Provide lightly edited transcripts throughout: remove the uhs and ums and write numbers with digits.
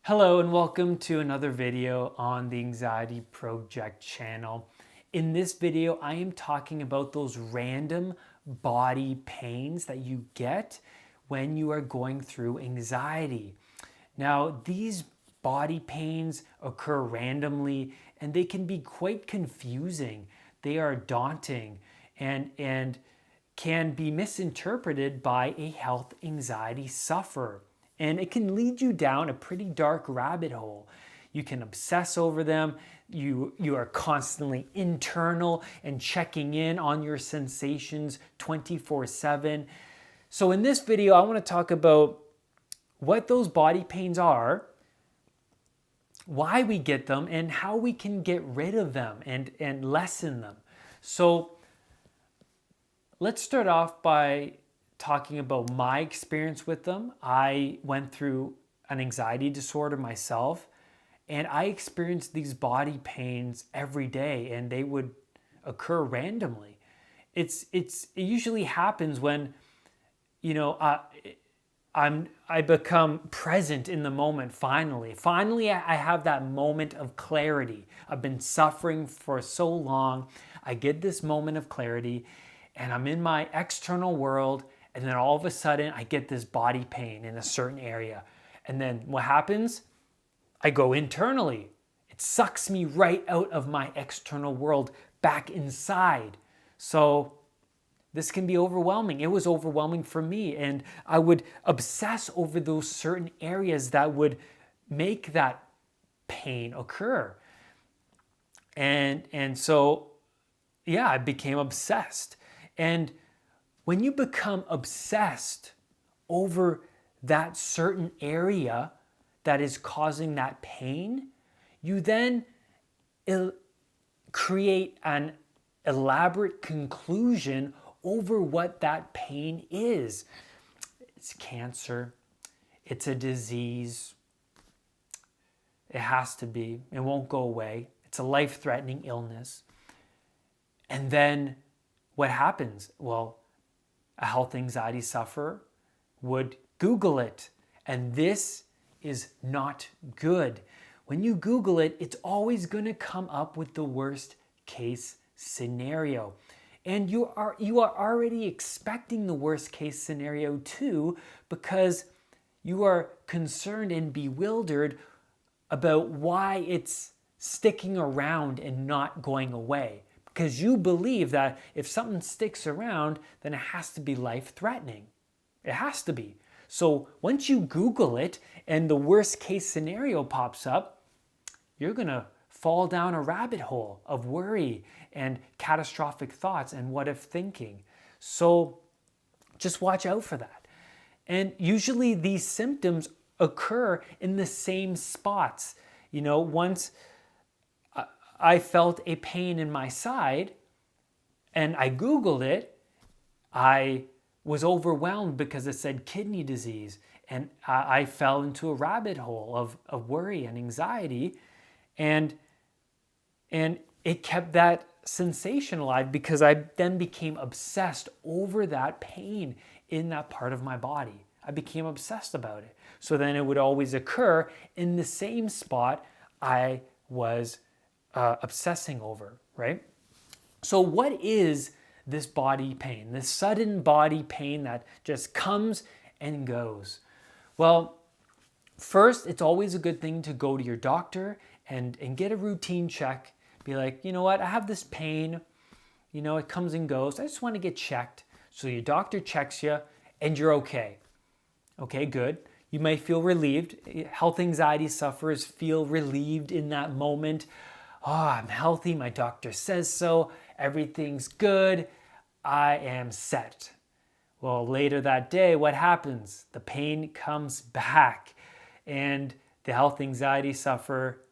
Hello and welcome to another video on the Anxiety Project channel. In this video, I am talking about those random body pains that you get when you are going through anxiety. Now, these body pains occur randomly and they can be quite confusing. They are daunting and can be misinterpreted by a health anxiety sufferer. And it can lead you down a pretty dark rabbit hole. You can obsess over them. You are constantly internal and checking in on your sensations 24/7. So in this video, I want to talk about what those body pains are, why we get them, and how we can get rid of them and lessen them. So let's start off by talking about my experience with them. I went through an anxiety disorder myself, and I experienced these body pains every day, and they would occur randomly. It usually happens when, I become present in the moment. Finally, I have that moment of clarity. I've been suffering for so long. I get this moment of clarity, and I'm in my external world. And then all of a sudden, I get this body pain in a certain area. And then what happens? I go internally. It sucks me right out of my external world back inside. So this can be overwhelming. It was overwhelming for me. And I would obsess over those certain areas that would make that pain occur. And so, yeah, I became obsessed. And when you become obsessed over that certain area that is causing that pain, you then create an elaborate conclusion over what that pain is. It's cancer. It's a disease. It has to be. It won't go away. It's a life-threatening illness. And then what happens? Well, a health anxiety sufferer would Google it. And this is not good. When you Google it, it's always going to come up with the worst case scenario. And you are already expecting the worst case scenario too, because you are concerned and bewildered about why it's sticking around and not going away. Because you believe that if something sticks around, then it has to be life-threatening. It has to be. So once you Google it and the worst case scenario pops up, you're going to fall down a rabbit hole of worry and catastrophic thoughts and what-if thinking. So just watch out for that. And usually these symptoms occur in the same spots. Once I felt a pain in my side and I Googled it, I was overwhelmed because it said kidney disease, and I fell into a rabbit hole of worry and anxiety, and it kept that sensation alive because I then became obsessed over that pain in that part of my body. I became obsessed about it. So then it would always occur in the same spot I was obsessing over, right? So what is this body pain, this sudden body pain that just comes and goes? Well, first, it's always a good thing to go to your doctor and get a routine check. Be like, you know what, I have this pain, it comes and goes. I just want to get checked. So your doctor checks you and you're okay. Okay, good. You might feel relieved. Health anxiety sufferers feel relieved in that moment. Oh, I'm healthy, my doctor says so, everything's good, I am set. Well, later that day, what happens? The pain comes back, and the health anxiety sufferer,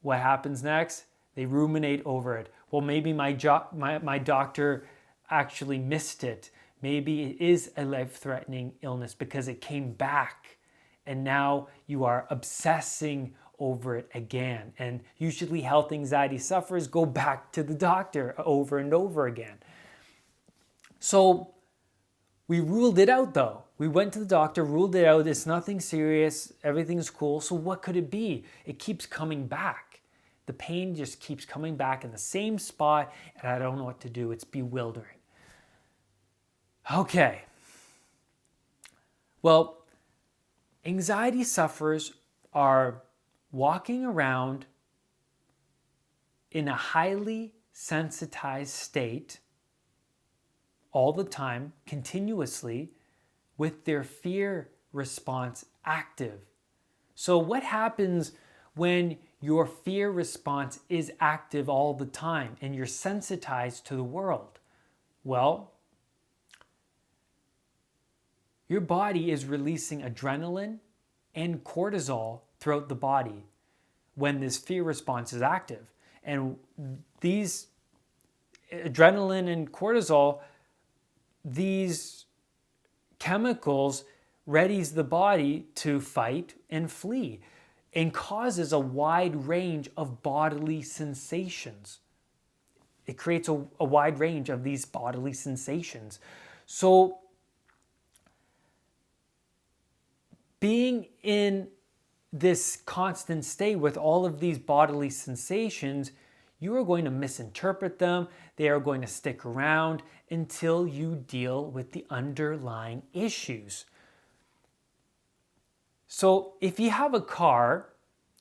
what happens next? They ruminate over it. Well, maybe my doctor actually missed it. Maybe it is a life-threatening illness because it came back, and now you are obsessing over it again. And usually health anxiety sufferers go back to the doctor over and over again. So We ruled it out though. We went to the doctor, ruled it out. It's nothing serious. Everything's cool. So what could it be? It keeps coming back. The pain just keeps coming back in the same spot, and I don't know what to do. It's bewildering. Okay. Well, anxiety sufferers are walking around in a highly sensitized state all the time, continuously, with their fear response active. So what happens when your fear response is active all the time and you're sensitized to the world? Well, your body is releasing adrenaline and cortisol throughout the body when this fear response is active. And these adrenaline and cortisol, these chemicals readies the body to fight and flee and causes a wide range of bodily sensations. It creates a wide range of these bodily sensations. So being in this constant state with all of these bodily sensations, you are going to misinterpret them. They are going to stick around until you deal with the underlying issues. So if you have a car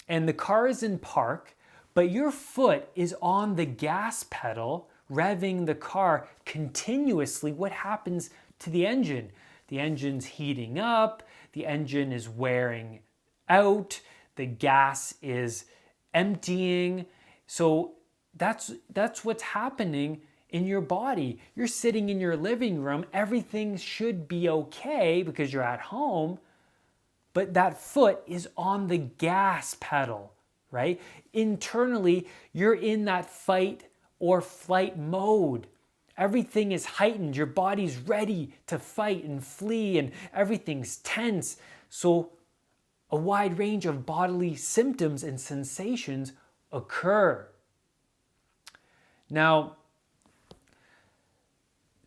and the car is in park, but your foot is on the gas pedal, revving the car continuously, what happens to the engine? The engine's heating up, the engine is wearing out, the gas is emptying. So that's what's happening in your body. You're sitting in your living room, everything should be okay because you're at home, but that foot is on the gas pedal, right? Internally, you're in that fight or flight mode. Everything is heightened. Your body's ready to fight and flee, and everything's tense. So a wide range of bodily symptoms and sensations occur. Now,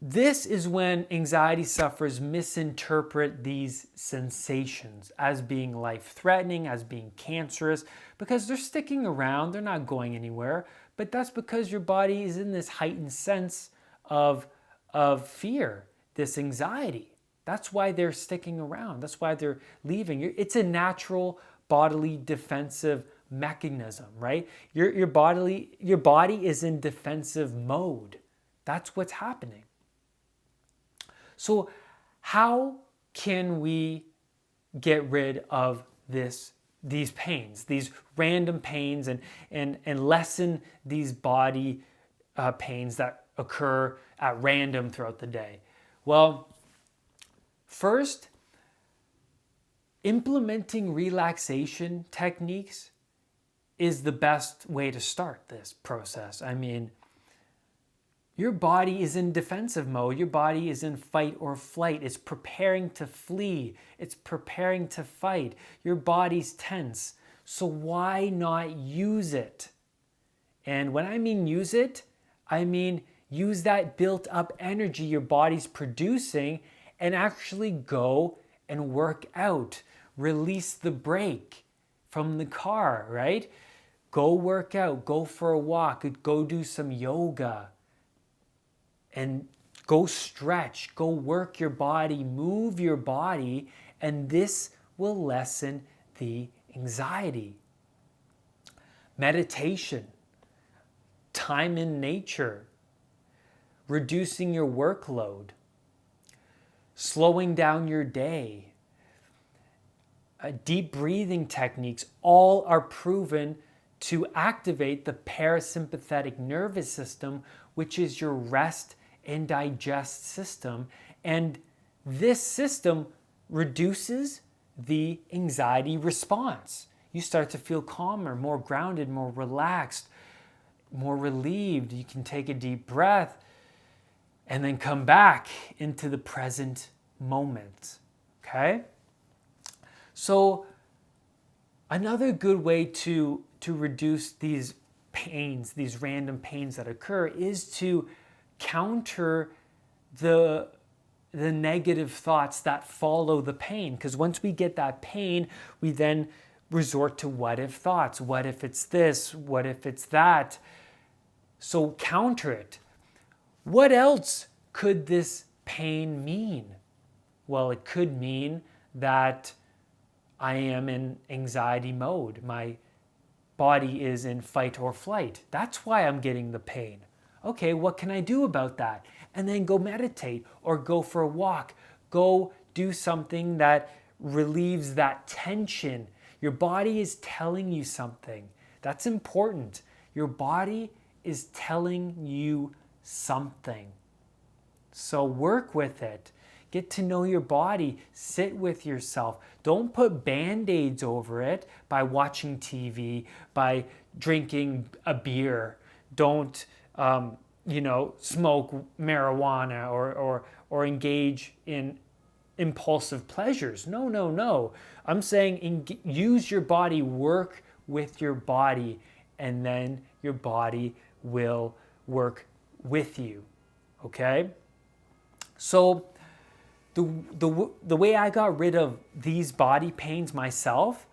this is when anxiety sufferers misinterpret these sensations as being life-threatening, as being cancerous, because they're sticking around, they're not going anywhere, but that's because your body is in this heightened sense of fear, this anxiety. That's why they're sticking around. That's why they're leaving. It's a natural bodily defensive mechanism, right? Your body is in defensive mode. That's what's happening. So how can we get rid of these pains, these random pains, and lessen these body pains that occur at random throughout the day? Well, first, implementing relaxation techniques is the best way to start this process. I mean, your body is in defensive mode. Your body is in fight or flight. It's preparing to flee. It's preparing to fight. Your body's tense. So why not use it? And when I mean use it, I mean use that built up energy your body's producing and actually go and work out. Release the brake from the car, right? Go work out, go for a walk, go do some yoga, and go stretch, go work your body, move your body, and this will lessen the anxiety. Meditation, time in nature, reducing your workload, slowing down your day, deep breathing techniques, all are proven to activate the parasympathetic nervous system, which is your rest and digest system. And this system reduces the anxiety response. You start to feel calmer, more grounded, more relaxed, more relieved. You can take a deep breath and then come back into the present moment. Okay? So another good way to reduce these pains, these random pains that occur, is to counter the the negative thoughts that follow the pain. Because once we get that pain, we then resort to what if thoughts. What if it's this? What if it's that? So counter it. What else could this pain mean? Well, it could mean that I am in anxiety mode. My body is in fight or flight. That's why I'm getting the pain. Okay, what can I do about that? And then go meditate or go for a walk. Go do something that relieves that tension. Your body is telling you something. That's important. Your body is telling you something. So work with it. Get to know your body. Sit with yourself. Don't put band-aids over it by watching TV, by drinking a beer. Don't, smoke marijuana or engage in impulsive pleasures. No. I'm saying use your body, work with your body, and then your body will work with you. Okay? So the way I got rid of these body pains myself,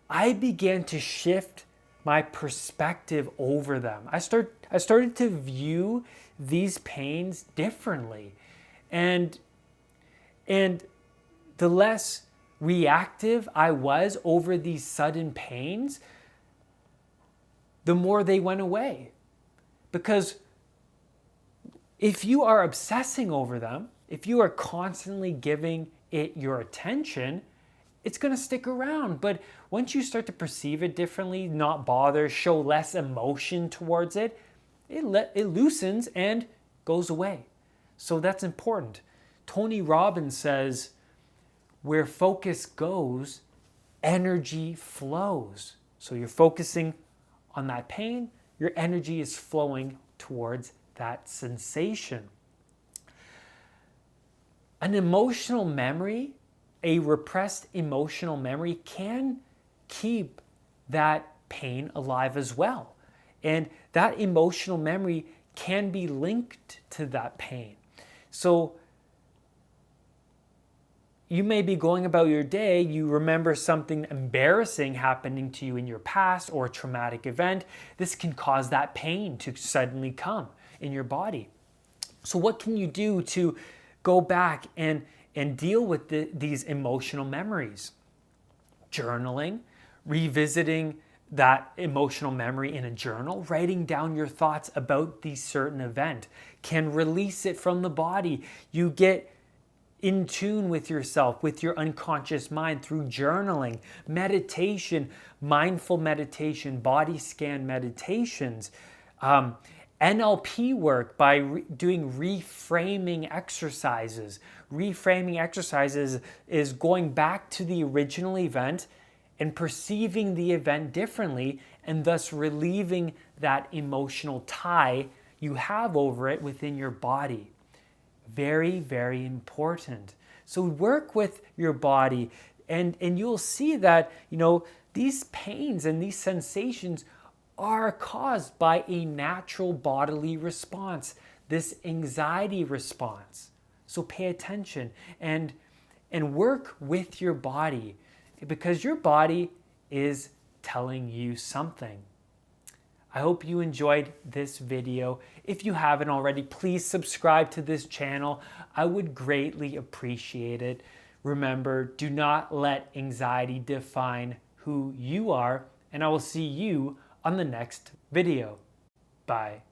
I began to shift my perspective over them. I started to view these pains differently. And the less reactive I was over these sudden pains, the more they went away. Because if you are obsessing over them, if you are constantly giving it your attention, it's going to stick around. But once you start to perceive it differently, not bother, show less emotion towards it, it loosens and goes away. So that's important. Tony Robbins says, where focus goes, energy flows. So you're focusing on that pain, your energy is flowing towards that sensation. An emotional memory, a repressed emotional memory, can keep that pain alive as well. And that emotional memory can be linked to that pain. So you may be going about your day, you remember something embarrassing happening to you in your past or a traumatic event. This can cause that pain to suddenly come in your body. So what can you do to go back and deal with these emotional memories? Journaling, revisiting that emotional memory in a journal, writing down your thoughts about the certain event can release it from the body. You get in tune with yourself, with your unconscious mind through journaling, meditation, mindful meditation, body scan meditations, NLP work by doing reframing exercises. Reframing exercises is going back to the original event and perceiving the event differently, and thus relieving that emotional tie you have over it within your body. Very, very important. So work with your body, and you'll see that, these pains and these sensations are caused by a natural bodily response, this anxiety response. So pay attention and work with your body, because your body is telling you something. I hope you enjoyed this video. If you haven't already, please subscribe to this channel. I would greatly appreciate it. Remember, do not let anxiety define who you are, and I will see you on the next video. Bye.